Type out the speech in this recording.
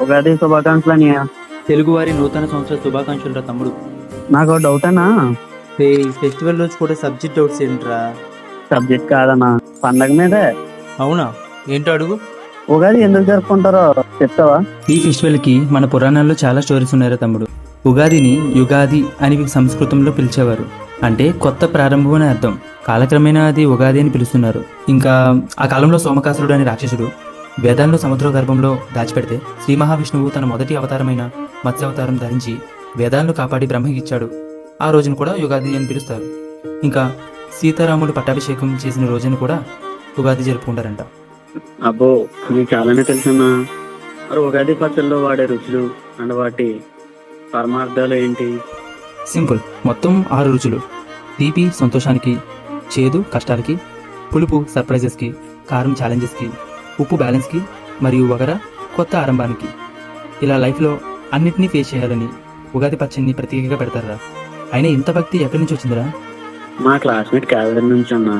ఉగాది శుభాకాంక్షలు అన్నయ్య. తెలుగువారి నూతన సంవత్సర శుభాకాంక్షలు రా తమ్ముడు. నాకు డౌట్ అన్నా. ఫెస్టివల్ రోజు కూడా సబ్జెక్ట్ డౌట్స్ ఏంట్రా? సబ్జెక్ట్ కాదన్నా, పండగ మీదే. అవునా, ఏంటో అడుగు. ఉగాది ఎందుకు జరుపుకుంటారో చెప్తావా? ఈ ఫెస్టివల్ కి మన పురాణాల్లో చాలా స్టోరీస్ ఉన్నారా తమ్ముడు. ఉగాదిని యుగాది అని సంస్కృతంలో పిలిచేవారు. అంటే కొత్త ప్రారంభం అని అర్థం. కాలక్రమేణా అది ఉగాది అని పిలుస్తున్నారు. ఇంకా ఆ కాలంలో సోమకాసురుడు అనే రాక్షసుడు వేదాలను సముద్ర గర్భంలో దాచిపెడితే శ్రీ మహావిష్ణువు తన మొదటి అవతారమైన మత్స్య అవతారం ధరించి వేదాలను కాపాడి బ్రహ్మకి ఇచ్చాడు. ఆ రోజును కూడా యుగాది అని పిలుస్తారు. ఇంకా సీతారాముడు పట్టాభిషేకం చేసిన రోజును కూడా ఉగాది జరుపుకుంటారంట. అబ్బో, నీకు చాలానే తెలుసన్నా. మరి ఉగాది పచ్చళ్ళలో వాడే రుచులు అండ్ వాటి పరమార్థాలు ఏంటి? సింపుల్, మొత్తం 6 రుచులు. తీపి సంతోషానికి, చేదు కష్టాలకి, పులుపు సర్ప్రైజెస్కి, కారం ఛాలెంజెస్కి, ఉప్పు బ్యాలెన్స్కి, మరియు వగర కొత్త ఆరంభానికి. ఇలా లైఫ్లో అన్నిటినీ ఫేస్ చేయాలని ఉగాది పచ్చడిని ప్రత్యేకంగా పెడతారా. అయినా ఇంత భక్తి ఎక్కడి నుంచి వచ్చిందిరా? మా క్లాస్మేట్ క్యాలరీ నుంచి అన్నా.